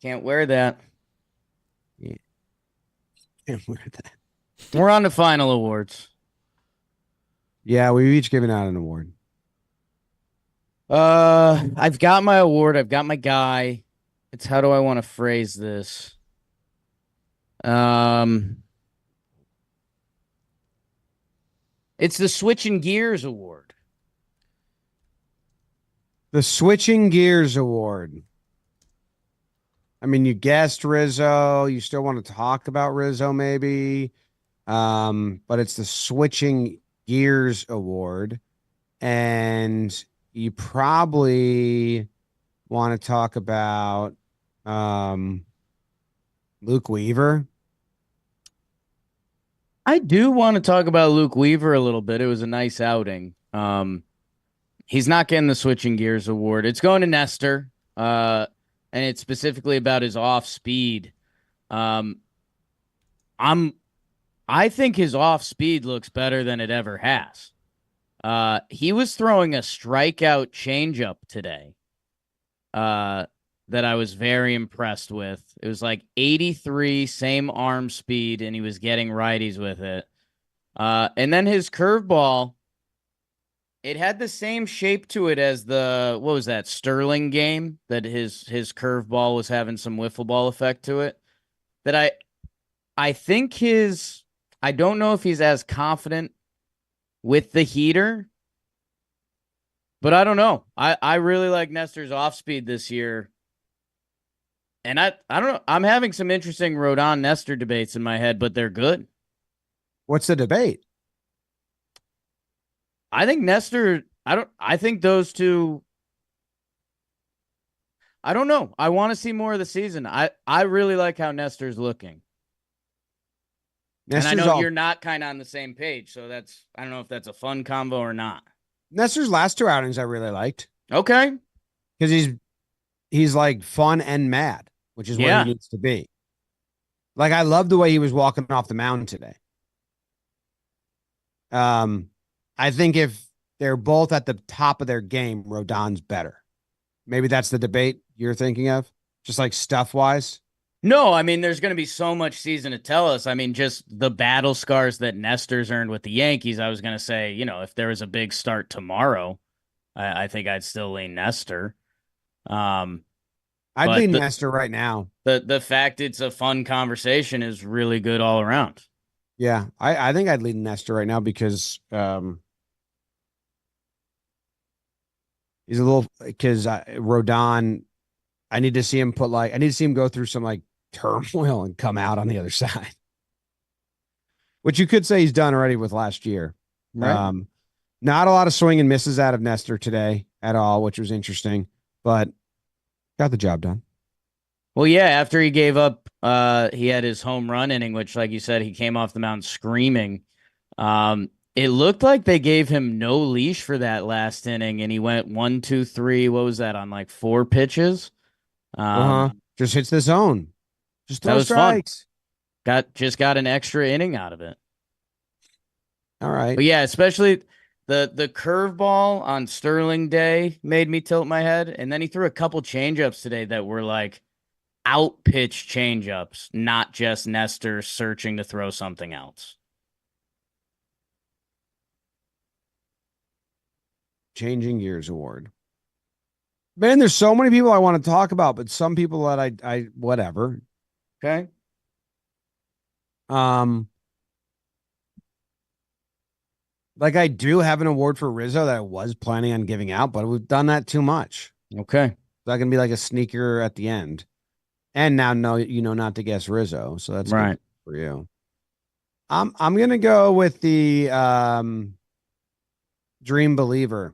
Can't wear that. Yeah. Can't wear that. We're on to final awards. Yeah, we've each given out an award. I've got my award. I've got my guy. It's how do I want to phrase this? It's the Switching Gears Award. The Switching Gears Award. I mean, you guessed Rizzo. You still want to talk about Rizzo, maybe. But it's the Switching Gears Award. And you probably want to talk about Luke Weaver. I do want to talk about Luke Weaver a little bit. It was a nice outing. He's not getting the Switching Gears Award. It's going to Nestor. And it's specifically about his off speed. I think his off speed looks better than it ever has. He was throwing a strikeout changeup today. That I was very impressed with. It was like 83, same arm speed, and he was getting righties with it. And then his curveball, it had the same shape to it as what was that, Sterling game, that his curveball was having some wiffle ball effect to it. That I think I don't know if he's as confident with the heater, but I don't know. I really like Nestor's off speed this year. And I don't know. I'm having some interesting Rodon Nestor debates in my head, but they're good. What's the debate? I think Nestor, I think those two, I don't know. I want to see more of the season. I really like how Nestor's looking. Nestor's and I know you're not kind of on the same page, so I don't know if that's a fun combo or not. Nestor's last two outings I really liked. Okay. Because he's like fun and mad, which is what he needs to be. Like, I love the way he was walking off the mound today. I think if they're both at the top of their game, Rodon's better. Maybe that's the debate you're thinking of, just like stuff-wise. No, I mean, there's going to be so much season to tell us. I mean, just the battle scars that Nestor's earned with the Yankees, I was going to say, if there was a big start tomorrow, I think I'd still lean Nestor. I'd lean Nestor right now. The fact it's a fun conversation is really good all around. Yeah, I think I'd lean Nestor right now because he's a little Rodon. I need to see him go through some like turmoil and come out on the other side, which you could say he's done already with last year. Right. Not a lot of swing and misses out of Nestor today at all, which was interesting, but got the job done. Well, yeah, after he gave up, he had his home run inning, which, like you said, he came off the mound screaming. It looked like they gave him no leash for that last inning, and he went 1, 2, 3. What was that, on like 4 pitches? Just hits the zone. Just throw strikes. Fun. Got an extra inning out of it. All right. But yeah, especially the curveball on Sterling Day made me tilt my head, and then he threw a couple changeups today that were like out pitch changeups, not just Nestor searching to throw something else. Changing Gears Award. Man, there's so many people I want to talk about, but some people that I whatever. Okay. Like, I do have an award for Rizzo that I was planning on giving out, but we've done that too much. Okay. That can be like a sneaker at the end. And now not to guess Rizzo, so that's right good for you. I'm gonna go with the Dream Believer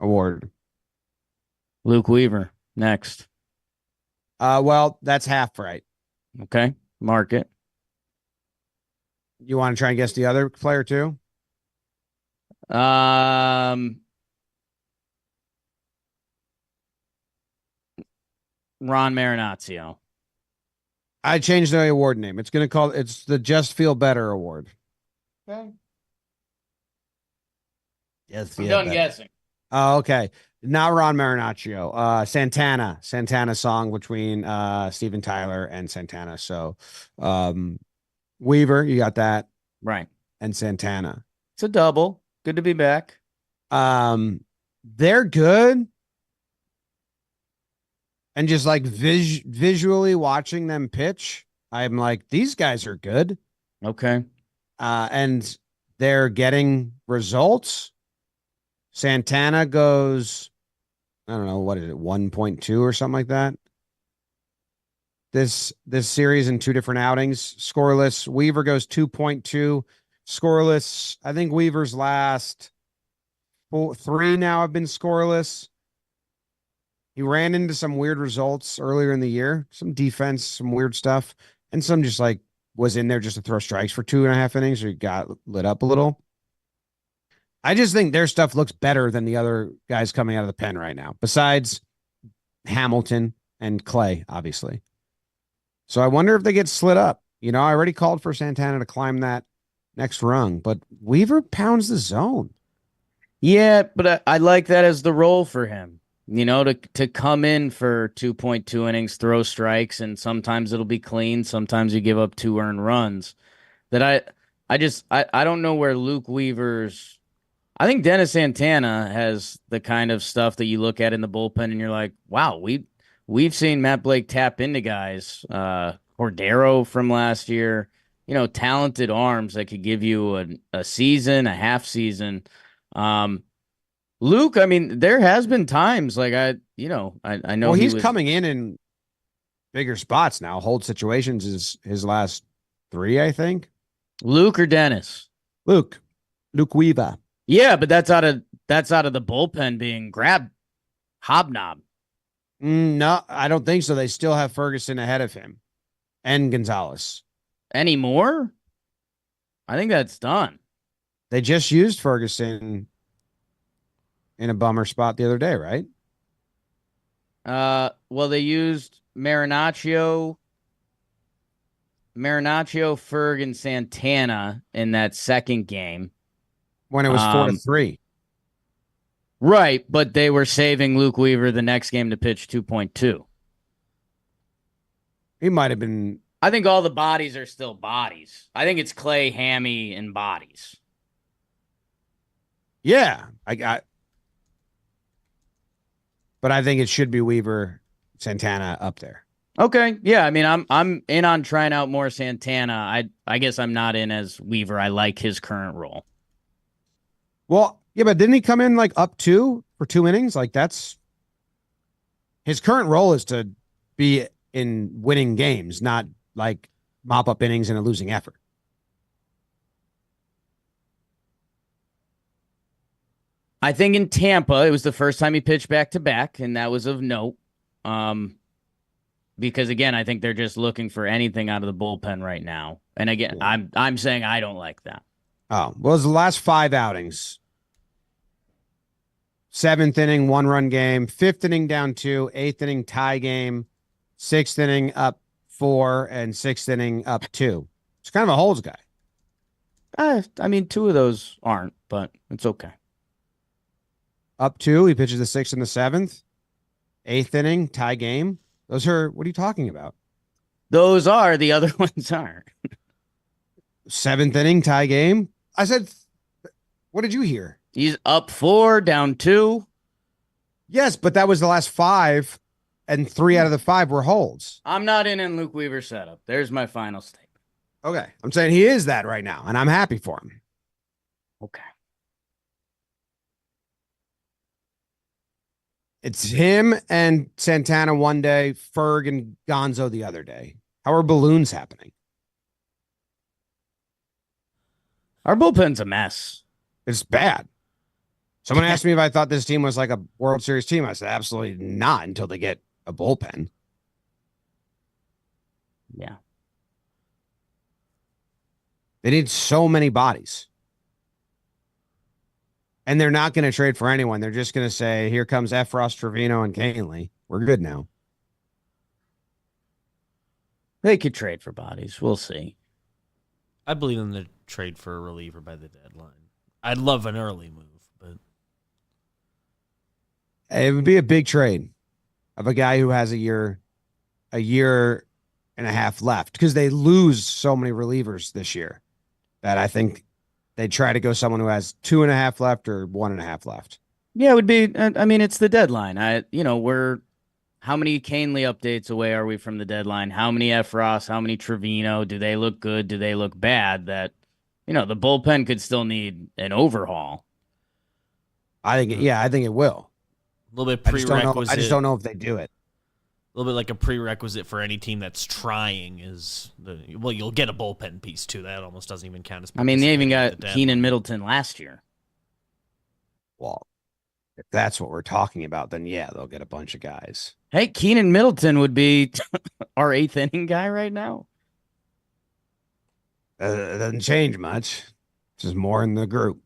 Award. Luke Weaver next. Well, that's half right. Okay, mark it. You want to try and guess the other player too? Ron Marinaccio. I changed the award name. It's the Just Feel Better Award. Okay. Just I'm Feel done Better. guessing. Oh, okay. Not Ron Marinaccio. Santana song between Steven Tyler and Santana. So Weaver, you got that, Right. and Santana. It's a double. Good to be back. They're good. And just like visually watching them pitch, I'm like, these guys are good. Okay. And they're getting results. Santana goes, I don't know, what is it, 1.2 or something like that. This series in two different outings, scoreless. Weaver goes 2.2, scoreless. I think Weaver's last three now have been scoreless. He ran into some weird results earlier in the year, some defense, some weird stuff, and some just like was in there just to throw strikes for 2.5 innings, or he got lit up a little. I just think their stuff looks better than the other guys coming out of the pen right now, besides Hamilton and Clay, obviously. So I wonder if they get slid up. I already called for Santana to climb that next rung, but Weaver pounds the zone. Yeah, but I like that as the role for him. To come in for 2.2 innings, throw strikes, and sometimes it'll be clean. Sometimes you give up 2 earned runs. I don't know where Luke Weaver's. I think Dennis Santana has the kind of stuff that you look at in the bullpen and you're like, wow, we've seen Matt Blake tap into guys. Cordero from last year, talented arms that could give you a season, a half season. Luke, I mean, there has been times like I know Well, he's coming in bigger spots now. Hold situations is his last 3, I think. Luke or Dennis? Luke Weaver. Yeah, but that's out of the bullpen being grabbed. Hobnob. No, I don't think so. They still have Ferguson ahead of him and Gonzalez. Anymore? I think that's done. They just used Ferguson in a bummer spot the other day, right? Well, they used Marinaccio, Ferg, and Santana in that second game when it was 4-3. Right, but they were saving Luke Weaver the next game to pitch 2.2. He might have been. I think all the bodies are still bodies. I think it's Clay, Hammy, and bodies. Yeah, but I think it should be Weaver, Santana up there. Okay, yeah. I mean, I'm in on trying out more Santana. I guess I'm not in as Weaver. I like his current role. Well, yeah, but didn't he come in like up 2 for 2 innings? Like that's his current role is to be in winning games, not like mop up innings in a losing effort. I think in Tampa, it was the first time he pitched back to back, and that was of note. Because again, I think they're just looking for anything out of the bullpen right now. And again, yeah. I'm saying I don't like that. Oh, well, it was the last 5 outings. 7th inning, 1-run game. 5th inning down 2. 8th inning tie game. 6th inning up 4, and 6th inning up 2. It's kind of a holds guy. I mean, 2 of those aren't, but it's okay. Up 2, he pitches the 6th and the 7th. 8th inning, tie game. Those are, what are you talking about? Those are, the other ones aren't. 7th inning, tie game. I said, what did you hear? He's up 4, down 2. Yes, but that was the last 5, and 3 out of the 5 were holds. I'm not in Luke Weaver's setup. There's my final statement. Okay. I'm saying he is that right now, and I'm happy for him. Okay. It's him and Santana one day, Ferg and Gonzo the other day. How are balloons happening? Our bullpen's a mess. It's bad. Someone asked me if I thought this team was like a World Series team. I said, absolutely not until they get a bullpen. Yeah. They need so many bodies. And they're not going to trade for anyone. They're just going to say, here comes Efros, Trevino, and Canley. We're good now. They could trade for bodies. We'll see. I believe in the trade for a reliever by the deadline. I'd love an early move, but It would be a big trade of a guy who has a year and a half left because they lose so many relievers this year that I think they try to go someone who has 2.5 left or 1.5 left. Yeah, it would be. I mean, it's the deadline. We're how many Canley updates away are we from the deadline? How many Efros? How many Trevino? Do they look good? Do they look bad? That the bullpen could still need an overhaul. I think it will. A little bit prerequisite. I just don't know if they do it. A little bit like a prerequisite for any team that's trying is you'll get a bullpen piece too. That almost doesn't even count as. I mean, they even got Keenan Middleton last year. Well, if that's what we're talking about, then yeah, they'll get a bunch of guys. Hey, Keenan Middleton would be our 8th inning guy right now. It doesn't change much. Just more in the group.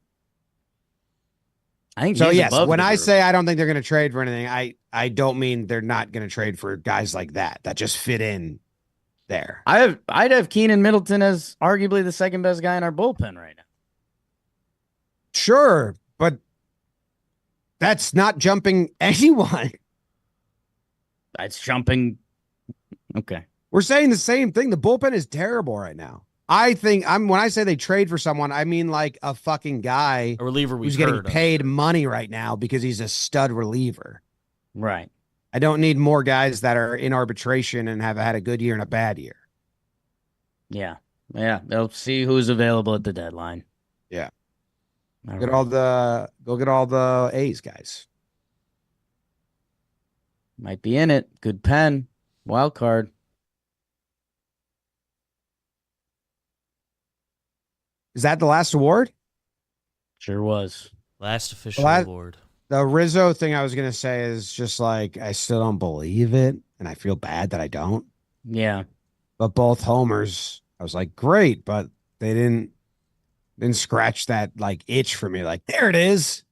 I think so. Yes, when I group. say I don't think they're going to trade for anything, I don't mean they're not going to trade for guys like that just fit in there. I'd have Keenan Middleton as arguably the second best guy in our bullpen right now. Sure, but that's not jumping anyone. That's jumping. Okay. We're saying the same thing. The bullpen is terrible right now. I think when I say they trade for someone, I mean like a fucking guy, a reliever who's getting paid money right now because he's a stud reliever. Right. I don't need more guys that are in arbitration and have had a good year and a bad year. Yeah. Yeah. They'll see who's available at the deadline. Yeah. Go get all the A's guys. Might be in it. Good pen. Wild card. Is that the last award? Sure was. Last official award. The Rizzo thing I was going to say is just like, I still don't believe it. And I feel bad that I don't. Yeah. But both homers, I was like, great. But they didn't scratch that like itch for me. Like, there it is.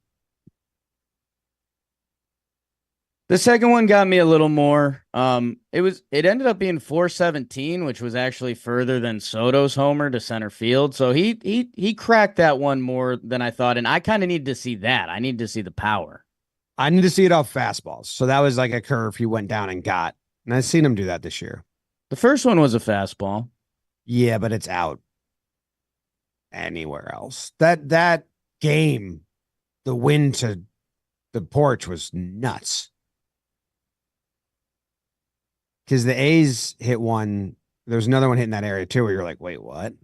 The second one got me a little more. It ended up being 417, which was actually further than Soto's homer to center field. So he cracked that one more than I thought, and I kind of need to see that. I need to see the power. I need to see it off fastballs. So that was like a curve he went down and got, and I've seen him do that this year. The first one was a fastball. Yeah, but it's out anywhere else. That game, the win to the porch was nuts. Because the A's hit one. There's another one hitting that area too where you're like, wait, what?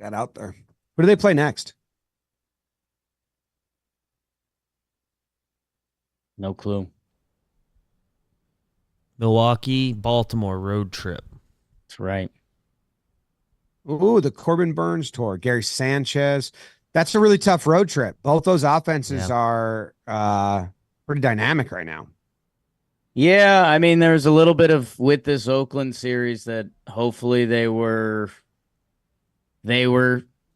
Got out there. Who do they play next? No clue. Milwaukee, Baltimore road trip. That's right. Ooh, the Corbin Burns tour. Gary Sanchez. That's a really tough road trip. Both those offenses are pretty dynamic right now. Yeah, I mean, there's a little bit of with this Oakland series that hopefully they were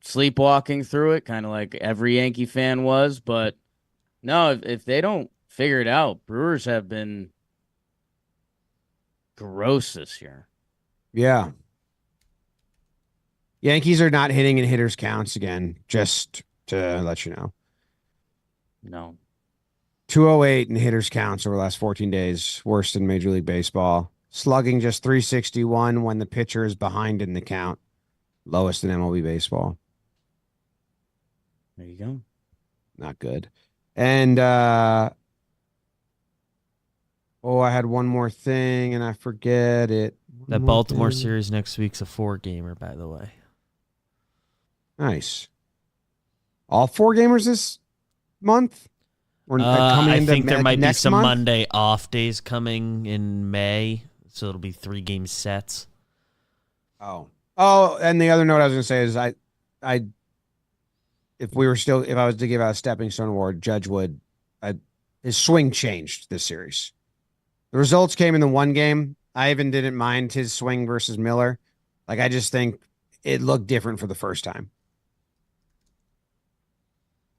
sleepwalking through it, kind of like every Yankee fan was. But no, if they don't figure it out, Brewers have been gross this year. Yeah. Yankees are not hitting in hitters counts again, just to let you know. No. 208 in hitters counts over the last 14 days, worst in Major League Baseball. Slugging just 361 when the pitcher is behind in the count, lowest in MLB baseball. There you go. Not good. And I had one more thing and I forget it. That Baltimore series next week's a 4-gamer, by the way. Nice. All 4 gamers this month? I think there might be some month? Monday off days coming in May, so it'll be 3-game sets. Oh, and the other note I was going to say is if I was to give out a stepping stone award, Judge would, his swing changed this series. The results came in the one game. I even didn't mind his swing versus Miller. Like, I just think it looked different for the first time.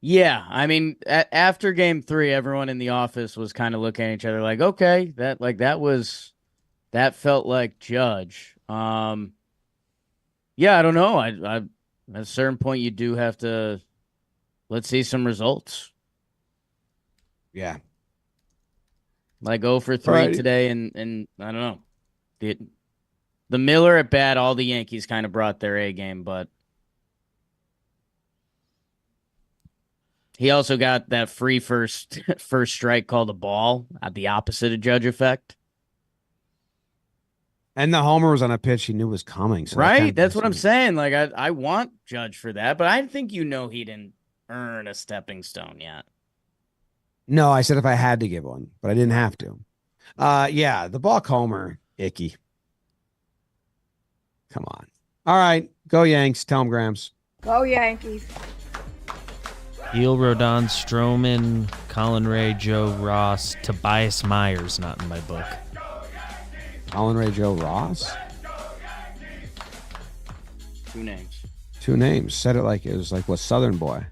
Yeah, I mean, after Game 3, everyone in the office was kind of looking at each other like, okay, that felt like Judge. Yeah, I don't know. I at a certain point, you do have to let's see some results. Yeah, like 0 for 3 today, and I don't know. The Miller at bat, all the Yankees kind of brought their A game, but he also got that free first strike called a ball at the opposite of Judge effect. And the homer was on a pitch he knew was coming. So right? That's what I'm saying. Like, I want Judge for that, but I think he didn't earn a stepping stone yet. No, I said if I had to give one, but I didn't have to. Yeah, the Balk homer, icky. Come on. All right, go Yanks. Tell them, Grams. Go Yankees. Gil, Rodon, Stroman, Colin Ray, Joe Ross, Tobias Myers, not in my book. Colin Ray, Joe Ross? 2 names. 2 names. Said it like it was like, what, Southern boy?